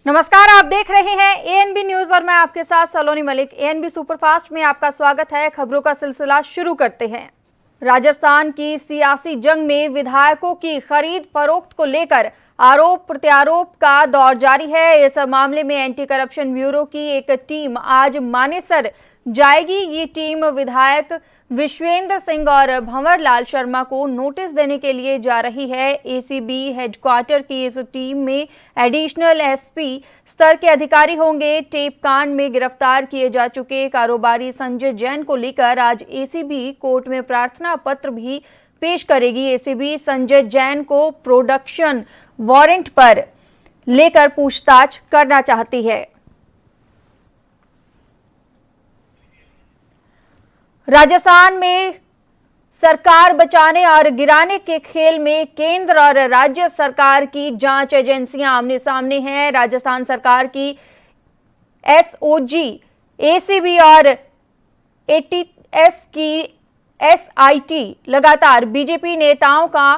नमस्कार, आप देख रहे हैं एएनबी न्यूज और मैं आपके साथ सलोनी मलिक। एएनबी सुपरफास्ट में आपका स्वागत है। खबरों का सिलसिला शुरू करते हैं। राजस्थान की सियासी जंग में विधायकों की खरीद फरोख्त को लेकर आरोप प्रत्यारोप का दौर जारी है। इस मामले में एंटी करप्शन ब्यूरो की एक टीम आज मानेसर जाएगी। ये टीम विधायक विश्वेंद्र सिंह और भंवरलाल शर्मा को नोटिस देने के लिए जा रही है। एसीबी हेडक्वार्टर की इस टीम में एडिशनल एसपी स्तर के अधिकारी होंगे। टेप कांड में गिरफ्तार किए जा चुके कारोबारी संजय जैन को लेकर आज एसीबी कोर्ट में प्रार्थना पत्र भी पेश करेगी। एसीबी संजय जैन को प्रोडक्शन वारंट पर लेकर पूछताछ करना चाहती है। राजस्थान में सरकार बचाने और गिराने के खेल में केंद्र और राज्य सरकार की जांच एजेंसियां आमने सामने हैं। राजस्थान सरकार की एसओजी, एसीबी और एटीएस की एसआईटी लगातार बीजेपी नेताओं का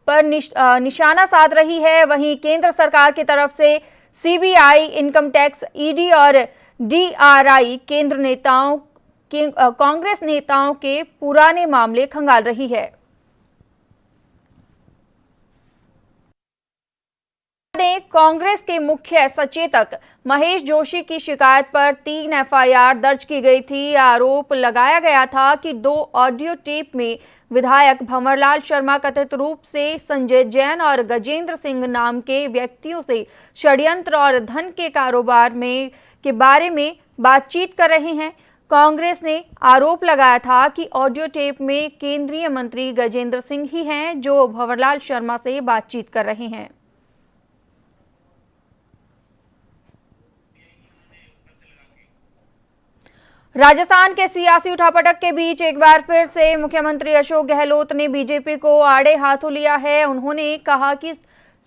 पर निशाना साध रही है। वहीं केंद्र सरकार की तरफ से सीबीआई, इनकम टैक्स, ईडी और डीआरआई केंद्र नेताओं कांग्रेस नेताओं के पुराने मामले खंगाल रही है। कांग्रेस के मुख्य सचेतक महेश जोशी की शिकायत पर 3 एफआईआर दर्ज की गई थी। आरोप लगाया गया था कि 2 ऑडियो टेप में विधायक भंवरलाल शर्मा कथित रूप से संजय जैन और गजेंद्र सिंह नाम के व्यक्तियों से षड्यंत्र और धन के कारोबार के बारे में बातचीत कर रहे हैं। कांग्रेस ने आरोप लगाया था कि ऑडियो टेप में केंद्रीय मंत्री गजेंद्र सिंह ही हैं जो भंवरलाल शर्मा से बातचीत कर रहे हैं। राजस्थान के सियासी उठापटक के बीच एक बार फिर से मुख्यमंत्री अशोक गहलोत ने बीजेपी को आड़े हाथों लिया है। उन्होंने कहा कि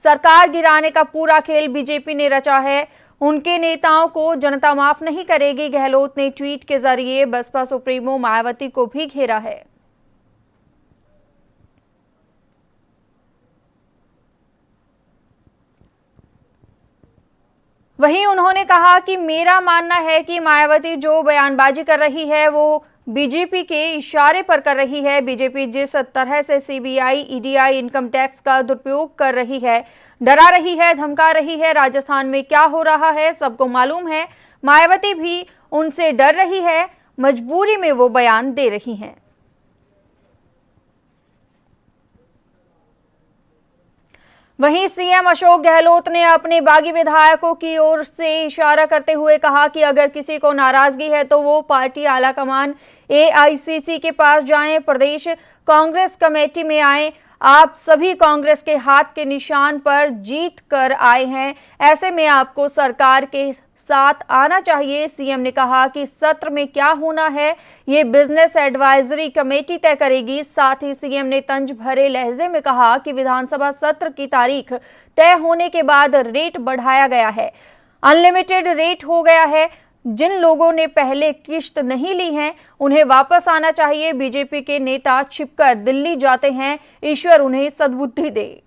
सरकार गिराने का पूरा खेल बीजेपी ने रचा है। उनके नेताओं को जनता माफ नहीं करेगी। गहलोत ने ट्वीट के जरिए बसपा सुप्रीमो मायावती को भी घेरा है। वहीं उन्होंने कहा कि मेरा मानना है कि मायावती जो बयानबाजी कर रही है वो बीजेपी के इशारे पर कर रही है। बीजेपी जिस तरह से सीबीआई, ईडीआई, इनकम टैक्स का दुरुपयोग कर रही है, डरा रही है, धमका रही है, राजस्थान में क्या हो रहा है सबको मालूम है। मायावती भी उनसे डर रही है, मजबूरी में वो बयान दे रही हैं। वहीं सीएम अशोक गहलोत ने अपने बागी विधायकों की ओर से इशारा करते हुए कहा कि अगर किसी को नाराजगी है तो वो पार्टी आलाकमान एआईसीसी के पास जाएं, प्रदेश कांग्रेस कमेटी में आए। आप सभी कांग्रेस के हाथ के निशान पर जीत कर आए हैं, ऐसे में आपको सरकार के साथ आना चाहिए। सीएम ने कहा कि सत्र में क्या होना है ये बिजनेस एडवाइजरी कमेटी तय करेगी। साथ ही सीएम ने तंज भरे लहजे में कहा कि विधानसभा सत्र की तारीख तय होने के बाद रेट बढ़ाया गया है, अनलिमिटेड रेट हो गया है। जिन लोगों ने पहले किश्त नहीं ली है उन्हें वापस आना चाहिए। बीजेपी के नेता छिपकर दिल्ली जाते हैं, ईश्वर उन्हें सद्बुद्धि दे।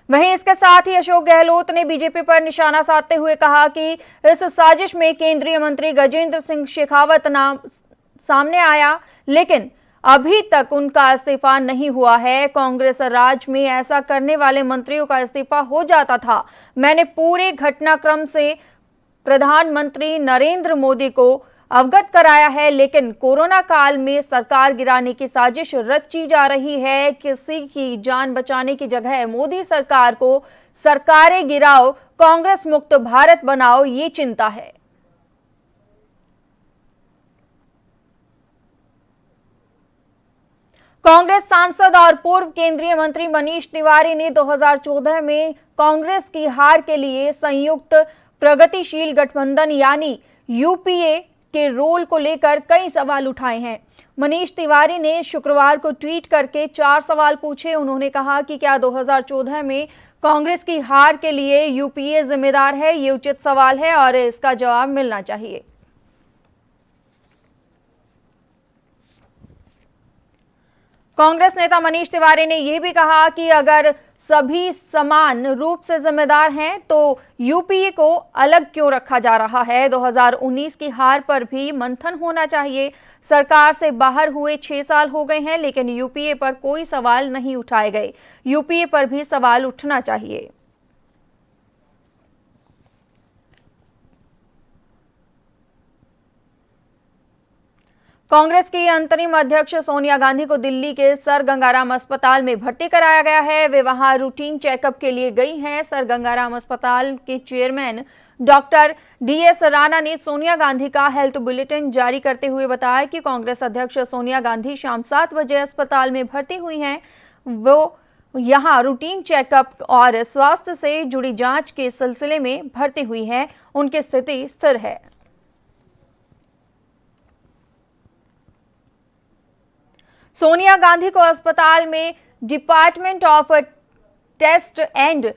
वहीं इसके साथ ही अशोक गहलोत ने बीजेपी पर निशाना साधते हुए कहा कि इस साजिश में केंद्रीय मंत्री गजेंद्र सिंह शेखावत नाम सामने आया, लेकिन अभी तक उनका इस्तीफा नहीं हुआ है। कांग्रेस राज में ऐसा करने वाले मंत्रियों का इस्तीफा हो जाता था। मैंने पूरे घटनाक्रम से प्रधानमंत्री नरेंद्र मोदी को अवगत कराया है, लेकिन कोरोना काल में सरकार गिराने की साजिश रची जा रही है। किसी की जान बचाने की जगह मोदी सरकार को सरकारें गिराओ, कांग्रेस मुक्त भारत बनाओ, ये चिंता है। कांग्रेस सांसद और पूर्व केंद्रीय मंत्री मनीष तिवारी ने 2014 में कांग्रेस की हार के लिए संयुक्त प्रगतिशील गठबंधन यानी यूपीए के रोल को लेकर कई सवाल उठाए हैं। मनीष तिवारी ने शुक्रवार को ट्वीट करके 4 सवाल पूछे। उन्होंने कहा कि क्या 2014 में कांग्रेस की हार के लिए यूपीए जिम्मेदार है? ये उचित सवाल है और इसका जवाब मिलना चाहिए। कांग्रेस नेता मनीष तिवारी ने यह भी कहा कि अगर सभी समान रूप से जिम्मेदार हैं, तो यूपीए को अलग क्यों रखा जा रहा है? 2019 की हार पर भी मंथन होना चाहिए। सरकार से बाहर हुए 6 साल हो गए हैं, लेकिन यूपीए पर कोई सवाल नहीं उठाए गए। यूपीए पर भी सवाल उठना चाहिए। कांग्रेस की अंतरिम अध्यक्ष सोनिया गांधी को दिल्ली के सर गंगाराम अस्पताल में भर्ती कराया गया है। वे वहां रूटीन चेकअप के लिए गई हैं। सर गंगाराम अस्पताल के चेयरमैन डॉक्टर डीएस राणा ने सोनिया गांधी का हेल्थ बुलेटिन जारी करते हुए बताया कि कांग्रेस अध्यक्ष सोनिया गांधी शाम 7 बजे अस्पताल में भर्ती हुई हैं। वो यहां रूटीन चेकअप और स्वास्थ्य से जुड़ी जांच के सिलसिले में भर्ती हुई हैं। उनकी स्थिति स्थिर है। सोनिया गांधी को अस्पताल में department of chest and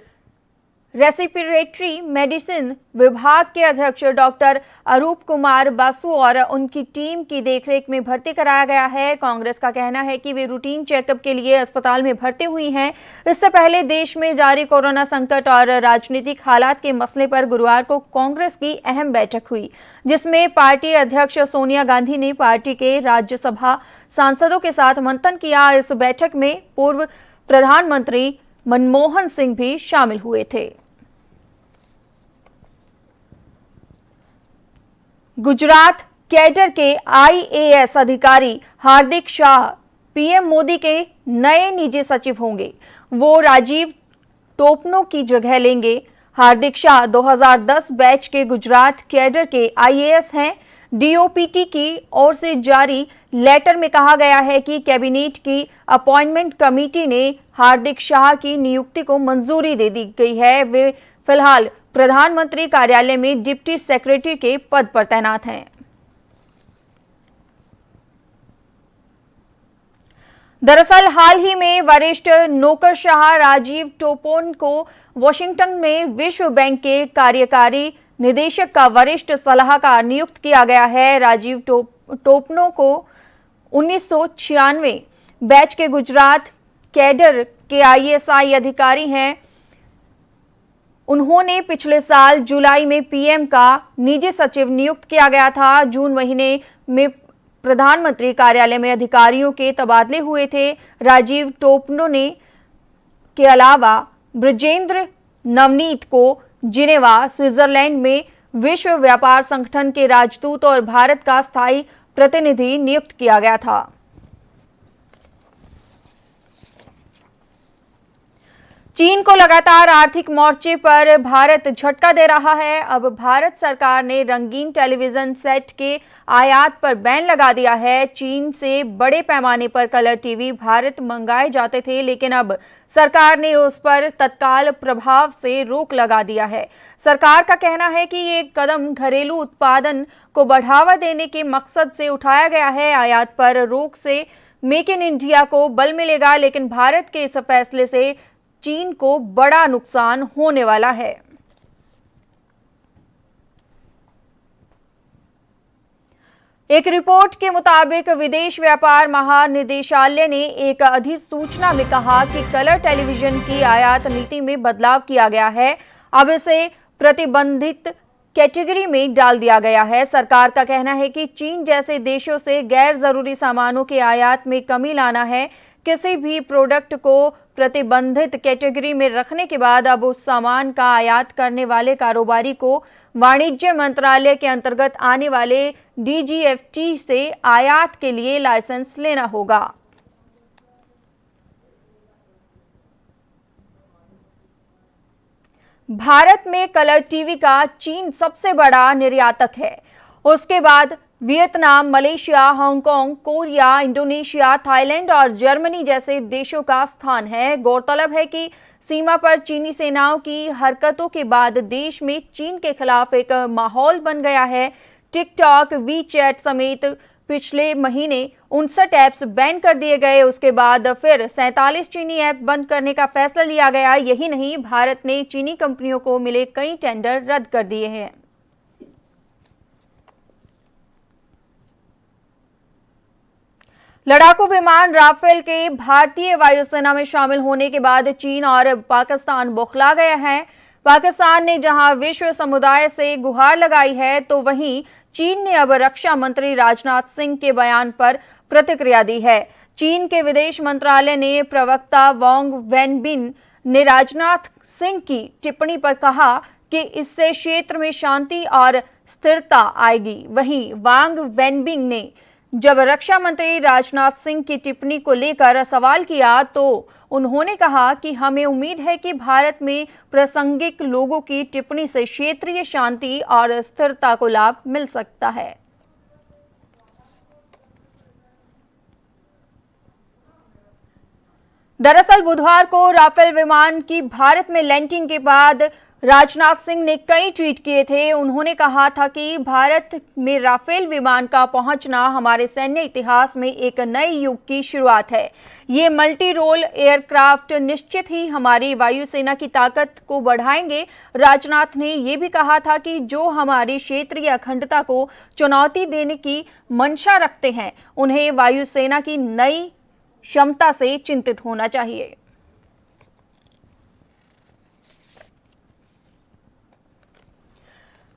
respiratory medicine विभाग के अध्यक्ष डॉक्टर अरूप कुमार बासु और उनकी टीम की देखरेख में भर्ती कराया गया है। कांग्रेस का कहना है कि वे रूटीन चेकअप के लिए अस्पताल में भर्ती हुई हैं। इससे पहले देश में जारी कोरोना संकट और राजनीतिक हालात के मसले पर गुरुवार को कांग्रेस की अहम बैठक हुई, जिसमें पार्टी अध्यक्ष सोनिया गांधी ने पार्टी के राज्यसभा सांसदों के साथ मंथन किया। इस बैठक में पूर्व प्रधानमंत्री मनमोहन सिंह भी शामिल हुए थे। गुजरात कैडर के आईएएस अधिकारी हार्दिक शाह पीएम मोदी के नए निजी सचिव होंगे। वो राजीव टोपनो की जगह लेंगे। हार्दिक शाह 2010 बैच के गुजरात कैडर के आईएएस हैं। डीओपीटी की ओर से जारी लेटर में कहा गया है कि कैबिनेट की अपॉइंटमेंट कमेटी ने हार्दिक शाह की नियुक्ति को मंजूरी दे दी गई है। वे फिलहाल प्रधानमंत्री कार्यालय में डिप्टी सेक्रेटरी के पद पर तैनात हैं। दरअसल हाल ही में वरिष्ठ नौकरशाह राजीव टोपनो को वॉशिंगटन में विश्व बैंक के कार्यकारी निदेशक का वरिष्ठ सलाहकार नियुक्त किया गया है। राजीव टोपनो को 1996 बैच के गुजरात कैडर के आईएएस अधिकारी हैं। उन्होंने पिछले साल जुलाई में पीएम का निजी सचिव नियुक्त किया गया था। जून महीने में प्रधानमंत्री कार्यालय में अधिकारियों के तबादले हुए थे। राजीव टोपनो ने के अलावा ब्रजेंद्र नवनीत को जिनेवा स्विट्जरलैंड में विश्व व्यापार संगठन के राजदूत और भारत का स्थायी प्रतिनिधि नियुक्त किया गया था। चीन को लगातार आर्थिक मोर्चे पर भारत झटका दे रहा है। अब भारत सरकार ने रंगीन टेलीविजन सेट के आयात पर बैन लगा दिया है। चीन से बड़े पैमाने पर कलर टीवी भारत मंगाए जाते थे, लेकिन अब सरकार ने उस पर तत्काल प्रभाव से रोक लगा दिया है। सरकार का कहना है कि ये कदम घरेलू उत्पादन को बढ़ावा देने के मकसद से उठाया गया है। आयात पर रोक से मेक इन इंडिया को बल मिलेगा, लेकिन भारत के इस फैसले से चीन को बड़ा नुकसान होने वाला है। एक रिपोर्ट के मुताबिक विदेश व्यापार महानिदेशालय ने एक अधिसूचना में कहा कि कलर टेलीविजन की आयात नीति में बदलाव किया गया है। अब इसे प्रतिबंधित कैटेगरी में डाल दिया गया है। सरकार का कहना है कि चीन जैसे देशों से गैर जरूरी सामानों के आयात में कमी लाना है। किसी भी प्रोडक्ट को प्रतिबंधित कैटेगरी में रखने के बाद अब उस सामान का आयात करने वाले कारोबारी को वाणिज्य मंत्रालय के अंतर्गत आने वाले डीजीएफटी से आयात के लिए लाइसेंस लेना होगा। भारत में कलर टीवी का चीन सबसे बड़ा निर्यातक है। उसके बाद Vietnam, Malaysia, Hong Kong, Korea, Indonesia, Thailand और जर्मनी जैसे देशों का स्थान है। गौरतलब है कि सीमा पर चीनी सेनाओं की हरकतों के बाद देश में चीन के खिलाफ एक माहौल बन गया है। टिकटॉक, वीचैट समेत पिछले महीने 59 ऐप्स बैन कर दिए गए। उसके बाद फिर 47 चीनी ऐप बंद करने का फैसला लिया गया। यही नहीं, भारत ने चीनी कंपनियों को मिले कई टेंडर रद्द कर दिए हैं। लड़ाकू विमान राफेल के भारतीय वायुसेना में शामिल होने के बाद चीन और पाकिस्तान बौखला गए हैं। पाकिस्तान ने जहां विश्व समुदाय से गुहार लगाई है, तो वहीं चीन ने अब रक्षा मंत्री राजनाथ सिंह के बयान पर प्रतिक्रिया दी है। चीन के विदेश मंत्रालय ने प्रवक्ता वांग वेनबिन ने राजनाथ सिंह की टिप्पणी पर कहा कि इससे क्षेत्र में शांति और स्थिरता आएगी। वहीं वांग वेनबिन ने जब रक्षा मंत्री राजनाथ सिंह की टिप्पणी को लेकर सवाल किया, तो उन्होंने कहा कि हमें उम्मीद है कि भारत में प्रासंगिक लोगों की टिप्पणी से क्षेत्रीय शांति और स्थिरता को लाभ मिल सकता है। दरअसल बुधवार को राफेल विमान की भारत में लैंडिंग के बाद राजनाथ सिंह ने कई ट्वीट किए थे। उन्होंने कहा था कि भारत में राफेल विमान का पहुंचना हमारे सैन्य इतिहास में एक नए युग की शुरुआत है। ये मल्टी रोल एयरक्राफ्ट निश्चित ही हमारी वायुसेना की ताकत को बढ़ाएंगे। राजनाथ ने यह भी कहा था कि जो हमारी क्षेत्रीय अखंडता को चुनौती देने की मंशा रखते हैं, उन्हें वायुसेना की नई क्षमता से चिंतित होना चाहिए।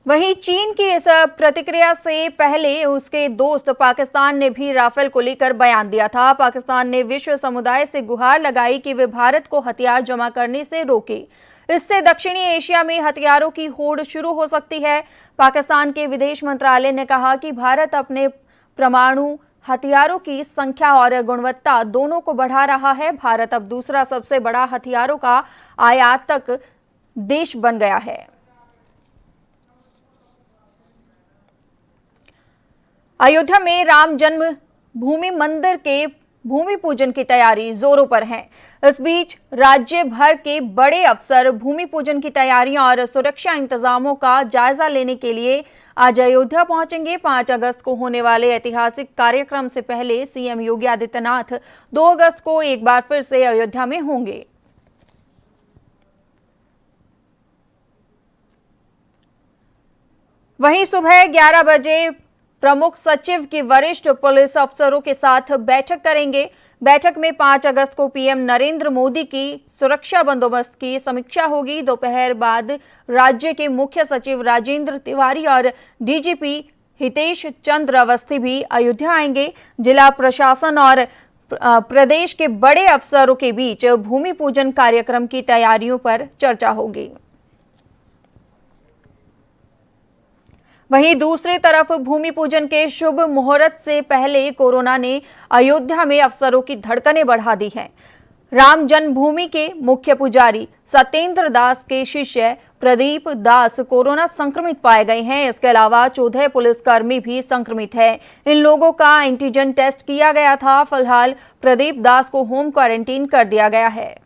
वहीं चीन की इस प्रतिक्रिया से पहले उसके दोस्त पाकिस्तान ने भी राफेल को लेकर बयान दिया था। पाकिस्तान ने विश्व समुदाय से गुहार लगाई कि वे भारत को हथियार जमा करने से रोके। इससे दक्षिणी एशिया में हथियारों की होड़ शुरू हो सकती है। पाकिस्तान के विदेश मंत्रालय ने कहा कि भारत अपने परमाणु हथियारों की संख्या और गुणवत्ता दोनों को बढ़ा रहा है। भारत अब दूसरा सबसे बड़ा हथियारों का आयातक देश बन गया है। अयोध्या में राम जन्म भूमि मंदिर के भूमि पूजन की तैयारी जोरों पर है। इस बीच राज्य भर के बड़े अफसर भूमि पूजन की तैयारियों और सुरक्षा इंतजामों का जायजा लेने के लिए आज अयोध्या पहुंचेंगे। 5 अगस्त को होने वाले ऐतिहासिक कार्यक्रम से पहले सीएम योगी आदित्यनाथ 2 अगस्त को एक बार फिर से अयोध्या में होंगे। वहीं सुबह 11 बजे प्रमुख सचिव की वरिष्ठ पुलिस अफसरों के साथ बैठक करेंगे। बैठक में 5 अगस्त को पीएम नरेंद्र मोदी की सुरक्षा बंदोबस्त की समीक्षा होगी। दोपहर बाद राज्य के मुख्य सचिव राजेंद्र तिवारी और डीजीपी हितेश चंद्र अवस्थी भी अयोध्या आएंगे। जिला प्रशासन और प्रदेश के बड़े अफसरों के बीच भूमि पूजन कार्यक्रम की तैयारियों पर चर्चा होगी। वहीं दूसरी तरफ भूमि पूजन के शुभ मुहूर्त से पहले कोरोना ने अयोध्या में अफसरों की धड़कनें बढ़ा दी हैं। राम जन्मभूमि के मुख्य पुजारी सत्येंद्र दास के शिष्य प्रदीप दास कोरोना संक्रमित पाए गए हैं। इसके अलावा 14 पुलिसकर्मी भी संक्रमित हैं। इन लोगों का एंटीजन टेस्ट किया गया था। फिलहाल प्रदीप दास को होम क्वारंटीन कर दिया गया है।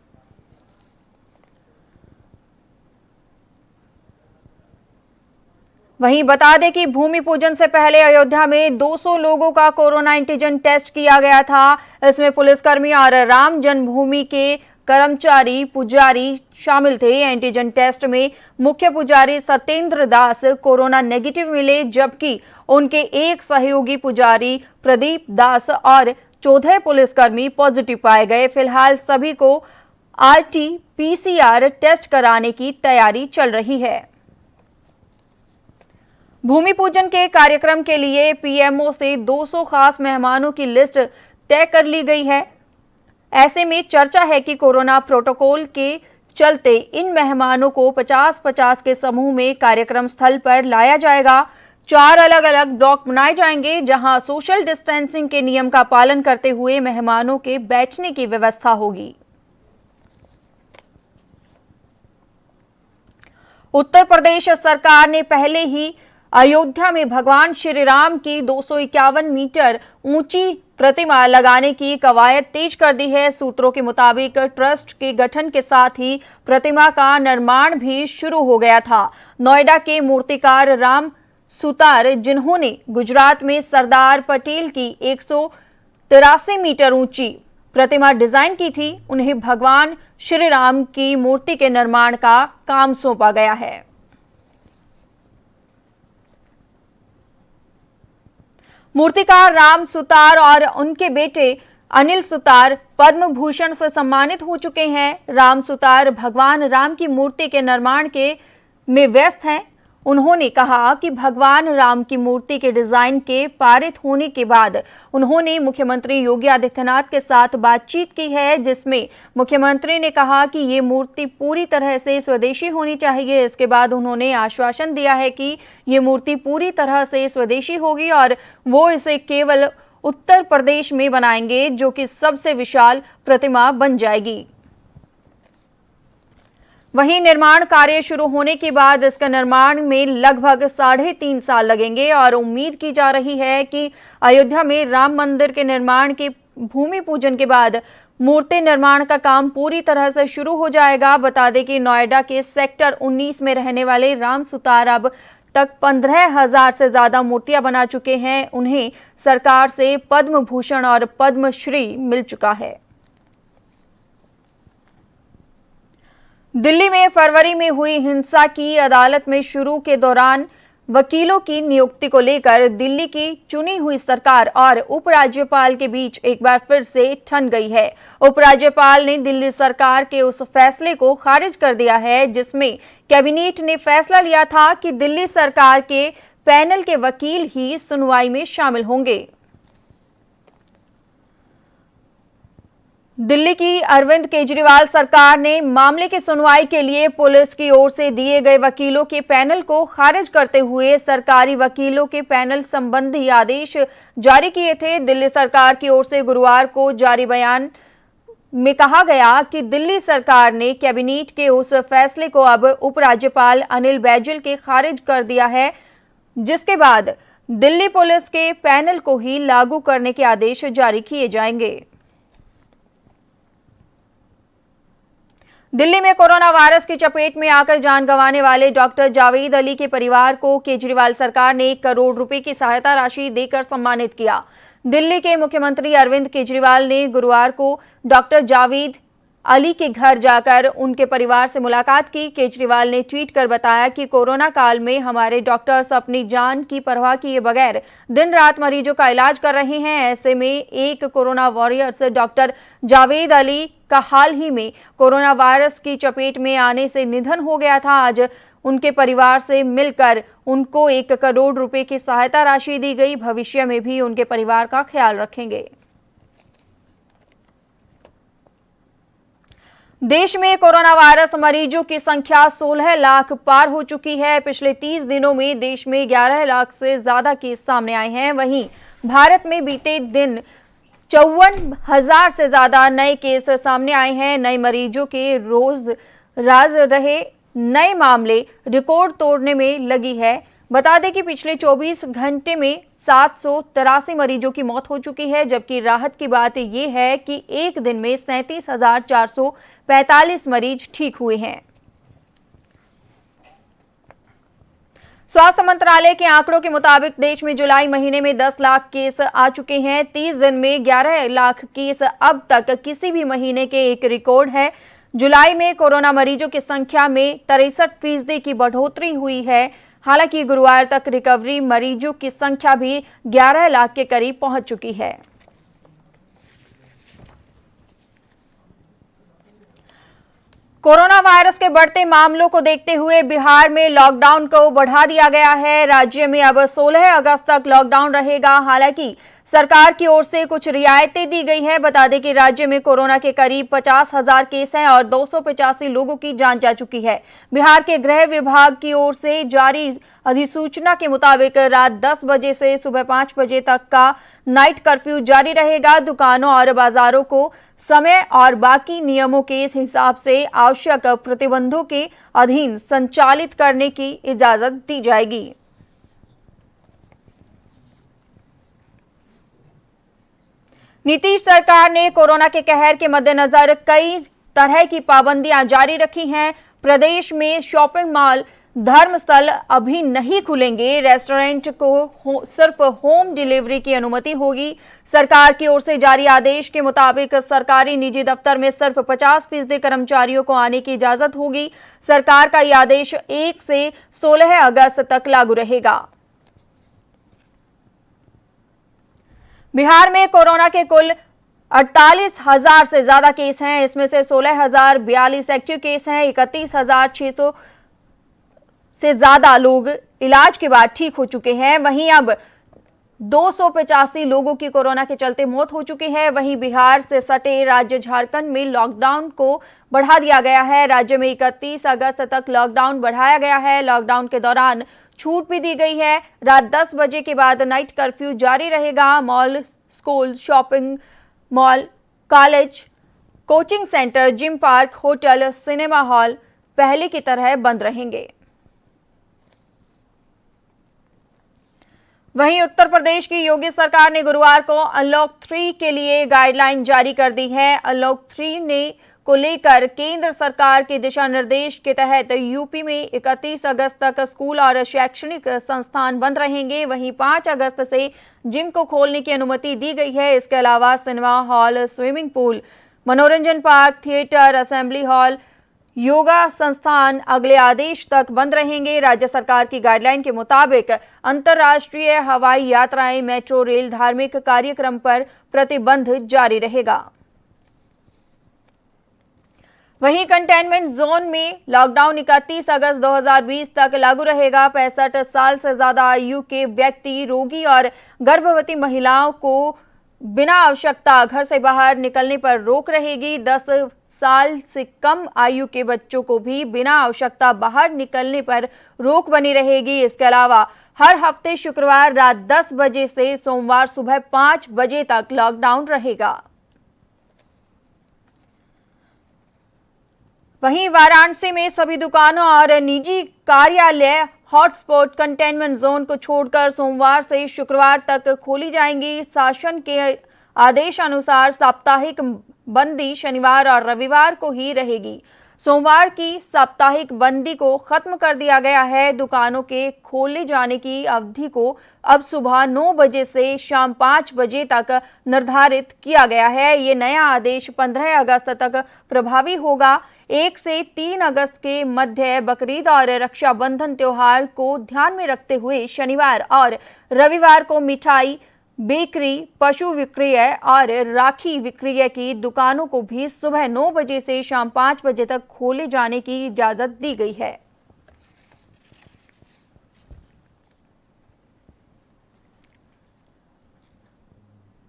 वहीं बता दें कि भूमि पूजन से पहले अयोध्या में 200 लोगों का कोरोना एंटीजन टेस्ट किया गया था। इसमें पुलिसकर्मी और राम जन्मभूमि के कर्मचारी पुजारी शामिल थे। एंटीजन टेस्ट में मुख्य पुजारी सत्येंद्र दास कोरोना नेगेटिव मिले, जबकि उनके एक सहयोगी पुजारी प्रदीप दास और 14 पुलिसकर्मी पॉजिटिव पाए गए। फिलहाल सभी को RT-PCR टेस्ट कराने की तैयारी चल रही है। भूमि पूजन के कार्यक्रम के लिए पीएमओ से 200 खास मेहमानों की लिस्ट तय कर ली गई है। ऐसे में चर्चा है कि कोरोना प्रोटोकॉल के चलते इन मेहमानों को 50-50 के समूह में कार्यक्रम स्थल पर लाया जाएगा। 4 अलग अलग ब्लॉक बनाए जाएंगे, जहां सोशल डिस्टेंसिंग के नियम का पालन करते हुए मेहमानों के बैठने की व्यवस्था होगी। उत्तर प्रदेश सरकार ने पहले ही अयोध्या में भगवान श्री राम की 251 मीटर ऊंची प्रतिमा लगाने की कवायद तेज कर दी है। सूत्रों के मुताबिक ट्रस्ट के गठन के साथ ही प्रतिमा का निर्माण भी शुरू हो गया था। नोएडा के मूर्तिकार राम सुतार, जिन्होंने गुजरात में सरदार पटेल की 183 मीटर ऊंची प्रतिमा डिजाइन की थी, उन्हें भगवान श्री राम की मूर्ति के निर्माण का काम सौंपा गया है। मूर्तिकार राम सुतार और उनके बेटे अनिल सुतार पद्म भूषण से सम्मानित हो चुके हैं। राम सुतार भगवान राम की मूर्ति के निर्माण में व्यस्त हैं। उन्होंने कहा कि भगवान राम की मूर्ति के डिजाइन के पारित होने के बाद उन्होंने मुख्यमंत्री योगी आदित्यनाथ के साथ बातचीत की है, जिसमें मुख्यमंत्री ने कहा कि ये मूर्ति पूरी तरह से स्वदेशी होनी चाहिए। इसके बाद उन्होंने आश्वासन दिया है कि ये मूर्ति पूरी तरह से स्वदेशी होगी और वो इसे केवल उत्तर प्रदेश में बनाएंगे, जो कि सबसे विशाल प्रतिमा बन जाएगी। वहीं निर्माण कार्य शुरू होने के बाद इसका निर्माण में लगभग 3.5 साल लगेंगे और उम्मीद की जा रही है कि अयोध्या में राम मंदिर के निर्माण के भूमि पूजन के बाद मूर्ति निर्माण का काम पूरी तरह से शुरू हो जाएगा। बता दें कि नोएडा के सेक्टर 19 में रहने वाले राम सुतार अब तक 15,000 से ज्यादा मूर्तियां बना चुके हैं। उन्हें सरकार से पद्म भूषण और पद्मश्री मिल चुका है। दिल्ली में फरवरी में हुई हिंसा की अदालत में शुरू के दौरान वकीलों की नियुक्ति को लेकर दिल्ली की चुनी हुई सरकार और उपराज्यपाल के बीच एक बार फिर से ठन गई है। उपराज्यपाल ने दिल्ली सरकार के उस फैसले को खारिज कर दिया है, जिसमें कैबिनेट ने फैसला लिया था कि दिल्ली सरकार के पैनल के वकील ही सुनवाई में शामिल होंगे। दिल्ली की अरविंद केजरीवाल सरकार ने मामले की सुनवाई के लिए पुलिस की ओर से दिए गए वकीलों के पैनल को खारिज करते हुए सरकारी वकीलों के पैनल संबंधी आदेश जारी किए थे। दिल्ली सरकार की ओर से गुरुवार को जारी बयान में कहा गया कि दिल्ली सरकार ने कैबिनेट के उस फैसले को अब उपराज्यपाल अनिल बैजल के खारिज कर दिया है, जिसके बाद दिल्ली पुलिस के पैनल को ही लागू करने के आदेश जारी किए जाएंगे। दिल्ली में कोरोना वायरस की चपेट में आकर जान गंवाने वाले डॉक्टर जावेद अली के परिवार को केजरीवाल सरकार ने 1 करोड़ रुपए की सहायता राशि देकर सम्मानित किया। दिल्ली के मुख्यमंत्री अरविंद केजरीवाल ने गुरुवार को डॉक्टर जावेद अली के घर जाकर उनके परिवार से मुलाकात की। केजरीवाल ने ट्वीट कर बताया कि कोरोना काल में हमारे डॉक्टर्स अपनी जान की परवाह किए बगैर दिन रात मरीजों का इलाज कर रहे हैं। ऐसे में एक corona warriors doctor Javed Ali का हाल ही में कोरोना वायरस की चपेट में आने से निधन हो गया था। आज उनके परिवार से मिलकर उनको 1 करोड़ रुपए की सहायता राशि दी गई। भविष्य में भी उनके परिवार का ख्याल रखेंगे। देश में कोरोना वायरस मरीजों की संख्या 16 लाख पार हो चुकी है। पिछले 30 दिनों में देश में 11 लाख से ज्यादा केस सामने आए हैं। वहीं भारत में बीते दिन 54,000 से ज्यादा नए केस सामने आए हैं। नए मरीजों के रोज राज रहे नए मामले रिकॉर्ड तोड़ने में लगी है। बता दें कि पिछले 24 घंटे में 783 मरीजों की मौत हो चुकी है, जबकि राहत की बात यह है कि एक दिन में 37,445 मरीज ठीक हुए हैं। स्वास्थ्य मंत्रालय के आंकड़ों के मुताबिक देश में जुलाई महीने में 10 लाख केस आ चुके हैं। 30 दिन में 11 लाख केस अब तक किसी भी महीने के एक रिकॉर्ड है। जुलाई में कोरोना मरीजों की संख्या में 63% की बढ़ोतरी हुई है। हालांकि गुरुवार तक रिकवरी मरीजों की संख्या भी 11 लाख के करीब पहुंच चुकी है। कोरोना वायरस के बढ़ते मामलों को देखते हुए बिहार में लॉकडाउन को बढ़ा दिया गया है। राज्य में अब 16 अगस्त तक लॉकडाउन रहेगा। हालांकि सरकार की ओर से कुछ रियायतें दी गई है। बता दें कि राज्य में कोरोना के करीब 50,000 केस हैं और 285 लोगों की जान जा चुकी है। बिहार के गृह विभाग की ओर से जारी अधिसूचना के मुताबिक रात 10 बजे से सुबह 5 बजे तक का नाइट कर्फ्यू जारी रहेगा। दुकानों और बाजारों को समय और बाकी नियमों के हिसाब से आवश्यक प्रतिबंधों के अधीन संचालित करने की इजाजत दी जाएगी। नीतीश सरकार ने कोरोना के कहर के मद्देनजर कई तरह की पाबंदियां जारी रखी हैं। प्रदेश में शॉपिंग मॉल, धर्मस्थल अभी नहीं खुलेंगे। रेस्टोरेंट को सिर्फ होम डिलीवरी की अनुमति होगी। सरकार की ओर से जारी आदेश के मुताबिक सरकारी निजी दफ्तर में सिर्फ 50% कर्मचारियों को आने की इजाजत होगी। सरकार का यह आदेश 1 से 16 अगस्त तक लागू रहेगा। बिहार में कोरोना के कुल 48,000 से ज्यादा केस हैं। इसमें से 16,042 एक्टिव केस हैं। 31,600 से ज्यादा लोग इलाज के बाद ठीक हो चुके हैं। वहीं अब 285 लोगों की कोरोना के चलते मौत हो चुकी है। वहीं बिहार से सटे राज्य झारखंड में लॉकडाउन को बढ़ा दिया गया है। राज्य में 31 अगस्त तक लॉकडाउन बढ़ाया गया है। लॉकडाउन के दौरान छूट भी दी गई है। रात 10 बजे के बाद नाइट कर्फ्यू जारी रहेगा। Mall, school, shopping mall, college, coaching centre, gym, park, hotel, cinema hall पहले की तरह बंद रहेंगे। वहीं उत्तर प्रदेश की योगी सरकार ने गुरुवार को अनलॉक 3 के लिए गाइडलाइन जारी कर दी है। अनलॉक 3 को लेकर केंद्र सरकार के दिशा निर्देश के तहत यूपी में 31 अगस्त तक स्कूल और शैक्षणिक संस्थान बंद रहेंगे। वहीं 5 अगस्त से जिम को खोलने की अनुमति दी गई है। इसके अलावा सिनेमा हॉल, स्विमिंग पूल, मनोरंजन park, theatre, assembly hall, yoga संस्थान अगले आदेश तक बंद रहेंगे। राज्य सरकार की गाइडलाइन के मुताबिक अंतर्राष्ट्रीय हवाई यात्राएं, मेट्रो, रेल, धार्मिक कार्यक्रम पर प्रतिबंध जारी रहेगा। वहीं कंटेनमेंट जोन में लॉकडाउन 31 अगस्त 2020 तक लागू रहेगा। 65 साल से ज्यादा आयु के व्यक्ति, रोगी और गर्भवती महिलाओं को बिना आवश्यकता घर से बाहर निकलने पर रोक रहेगी। 10 साल से कम आयु के बच्चों को भी बिना आवश्यकता बाहर निकलने पर रोक बनी रहेगी। इसके अलावा हर हफ्ते शुक्रवार रात 10 बजे से सोमवार सुबह 5 बजे तक लॉकडाउन रहेगा। वहीं वाराणसी में सभी दुकानों और निजी कार्यालय हॉटस्पॉट कंटेनमेंट जोन को छोड़कर सोमवार से शुक्रवार तक खोली जाएंगी। शासन के आदेश अनुसार साप्ताहिक बंदी शनिवार और रविवार को ही रहेगी। सोमवार की साप्ताहिक बंदी को खत्म कर दिया गया है। दुकानों के खोले जाने की अवधि को अब सुबह 9 बजे से शाम 5 बजे तक निर्धारित किया गया है। ये नया आदेश 15 अगस्त तक प्रभावी होगा। 1 से 3 अगस्त के मध्य बकरीद और रक्षाबंधन त्योहार को ध्यान में रखते हुए शनिवार और रविवार को मिठाई, बेकरी, पशु विक्रय और राखी विक्रय की दुकानों को भी सुबह 9 बजे से शाम 5 बजे तक खोले जाने की इजाजत दी गई है।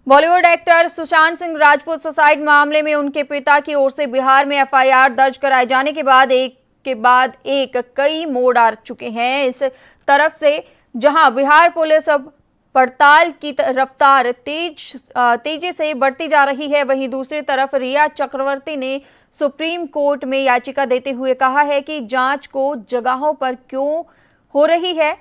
बॉलीवुड एक्टर सुशांत सिंह राजपूत सुसाइड मामले में उनके पिता की ओर से बिहार में एफआईआर दर्ज कराए जाने के बाद एक कई मोड़ आ चुके हैं। इस तरफ से जहां बिहार पुलिस अब पड़ताल की रफ्तार तेजी से बढ़ती जा रही है, वहीं दूसरी तरफ रिया चक्रवर्ती ने सुप्रीम कोर्ट में याचिका देते हुए कहा है कि जांच को जगहों पर क्यों हो रही है।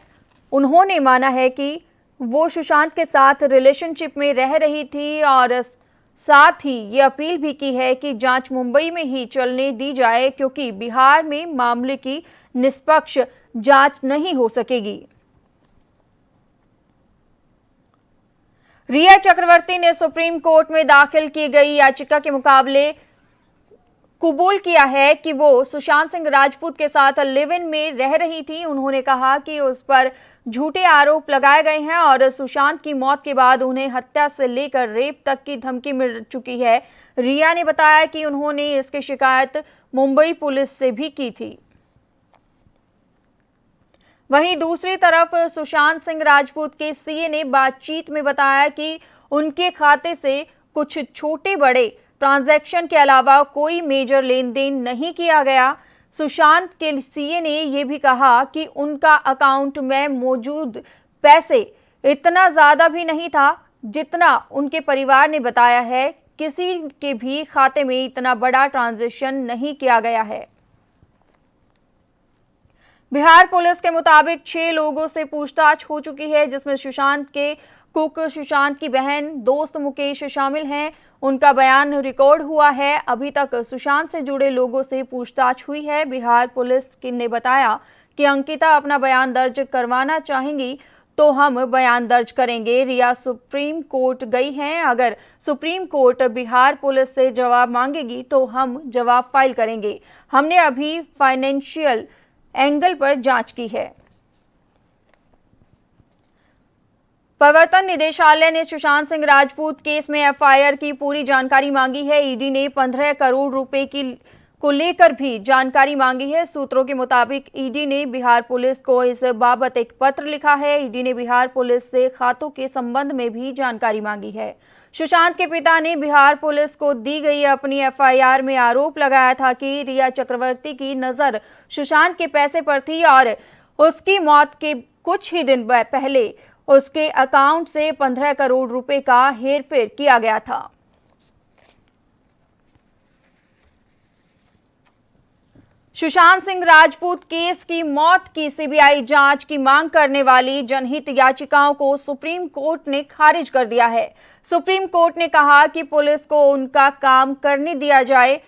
उन्होंने माना है कि वो सुशांत के साथ रिलेशनशिप में रह रही थी और साथ ही ये अपील भी की है कि जांच मुंबई में ही चलने दी जाए, क्योंकि बिहार में मामले की निष्पक्ष जांच नहीं हो सकेगी। रिया चक्रवर्ती ने सुप्रीम कोर्ट में दाखिल की गई याचिका के मुकाबले कबूल किया है कि वो सुशांत सिंह राजपूत के साथ लिव इन में रह रही थी। उन्होंने कहा कि उस पर झूठे आरोप लगाए गए हैं और सुशांत की मौत के बाद उन्हें हत्या से लेकर रेप तक की धमकी मिल चुकी है। रिया ने बताया कि उन्होंने इसकी शिकायत मुंबई पुलिस से भी की थी। वहीं दूसरी तरफ सुशांत सिंह राजपूत के सीए ने बातचीत में बताया कि उनके खाते से कुछ छोटे बड़े ट्रांजैक्शन के अलावा कोई मेजर लेन देन नहीं किया गया। सुशांत के सीए ने यह भी कहा कि उनका अकाउंट में मौजूद पैसे इतना ज्यादा भी नहीं था जितना उनके परिवार ने बताया है। किसी के भी खाते में इतना बड़ा ट्रांजैक्शन नहीं किया गया है। बिहार पुलिस के मुताबिक 6 लोगों से पूछताछ हो चुकी है, जिसमें सुशांत के कुक, सुशांत की बहन, दोस्त मुकेश शामिल हैं। उनका बयान रिकॉर्ड हुआ है। अभी तक सुशांत से जुड़े लोगों से पूछताछ हुई है। बिहार पुलिस ने बताया कि अंकिता अपना बयान दर्ज करवाना चाहेंगी तो हम बयान दर्ज करेंगे। रिया सुप्रीम कोर्ट गई हैं। अगर सुप्रीम कोर्ट बिहार पुलिस से जवाब मांगेगी तो हम जवाब फाइल करेंगे। हमने अभी फाइनेंशियल एंगल पर जांच की है। प्रवर्तन निदेशालय ने सुशांत सिंह राजपूत केस में एफआईआर की पूरी जानकारी मांगी है। ईडी ने 15 करोड़ रुपए को लेकर भी जानकारी मांगी है। सूत्रों के मुताबिक ईडी ने बिहार पुलिस को इस बाबत एक पत्र लिखा है। ईडी ने बिहार पुलिस से खातों के संबंध में भी जानकारी मांगी है। सुशांत के पिता ने बिहार पुलिस को दी गई अपनी एफआईआर में आरोप लगाया था कि रिया चक्रवर्ती की नजर सुशांत के पैसे पर थी और उसकी मौत के कुछ ही दिन पहले उसके अकाउंट से 15 करोड़ रुपए का हेरफेर किया गया था। सुशांत सिंह राजपूत केस की मौत की सीबीआई जांच की मांग करने वाली जनहित याचिकाओं को सुप्रीम कोर्ट ने खारिज कर दिया है। सुप्रीम कोर्ट ने कहा कि पुलिस को उनका काम करने दिया जाए।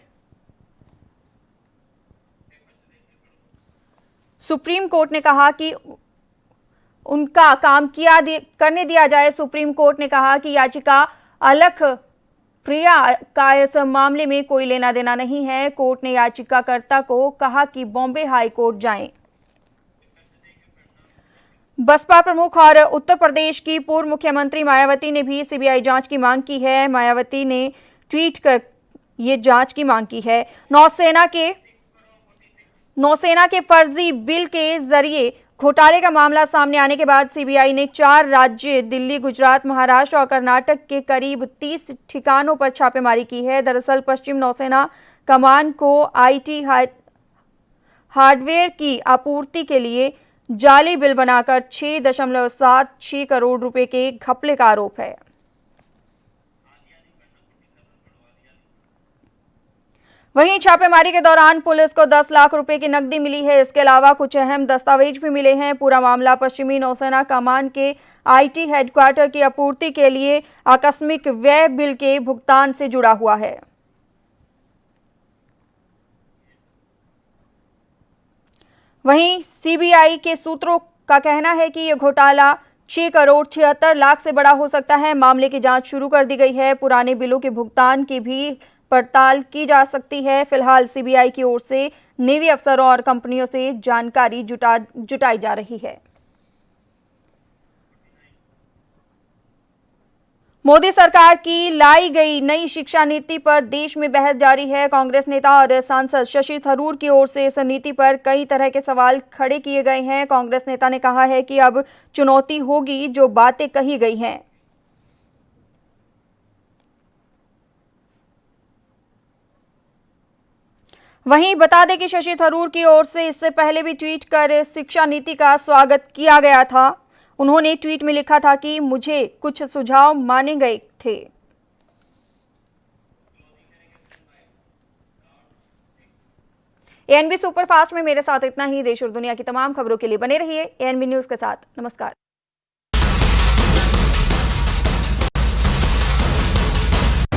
सुप्रीम कोर्ट ने कहा कि उनका काम करने दिया जाए। सुप्रीम कोर्ट ने कहा कि याचिका अलख प्रिया का इस मामले में कोई लेना देना नहीं है। कोर्ट ने याचिकाकर्ता को कहा कि बॉम्बे हाई कोर्ट जाएं। बसपा प्रमुख और उत्तर प्रदेश की पूर्व मुख्यमंत्री मायावती ने भी सीबीआई जांच की मांग की है। मायावती ने ट्वीट कर ये जांच की मांग की है। नौसेना के फर्जी बिल के जरिए घोटाले का मामला सामने आने के बाद सीबीआई ने 4 राज्य दिल्ली, गुजरात, महाराष्ट्र और कर्नाटक के करीब 30 ठिकानों पर छापेमारी की है। दरअसल पश्चिम नौसेना कमान को आईटी हार्डवेयर की आपूर्ति के लिए जाली बिल बनाकर 6.76 करोड़ रुपए के घपले का आरोप है। वहीं छापेमारी के दौरान पुलिस को 10 लाख रुपए की नकदी मिली है। इसके अलावा कुछ अहम दस्तावेज भी मिले हैं। पूरा मामला पश्चिमी नौसेना कमान के आईटी हेडक्वार्टर की आपूर्ति के लिए आकस्मिक व्यय बिल के भुगतान से जुड़ा हुआ है। वहीं सीबीआई के सूत्रों का कहना है कि यह घोटाला 6 करोड़ 76 लाख से बड़ा हो सकता है। मामले की जांच शुरू कर दी गई है। पुराने बिलों के भुगतान की भी पड़ताल की जा सकती है। फिलहाल सीबीआई की ओर से नेवी अफसरों और कंपनियों से जानकारी जुटाई जा रही है। मोदी सरकार की लाई गई नई शिक्षा नीति पर देश में बहस जारी है। कांग्रेस नेता और सांसद शशि थरूर की ओर से इस नीति पर कई तरह के सवाल खड़े किए गए हैं। कांग्रेस नेता ने कहा है कि अब चुनौती होगी जो बातें कही गई हैं। वहीं बता दें कि शशि थरूर की ओर से इससे पहले भी ट्वीट कर शिक्षा नीति का स्वागत किया गया था। उन्होंने ट्वीट में लिखा था कि मुझे कुछ सुझाव माने गए थे। एएनबी सुपरफास्ट में मेरे साथ इतना ही। देश और दुनिया की तमाम खबरों के लिए बने रहिए एएनबी न्यूज के साथ। नमस्कार।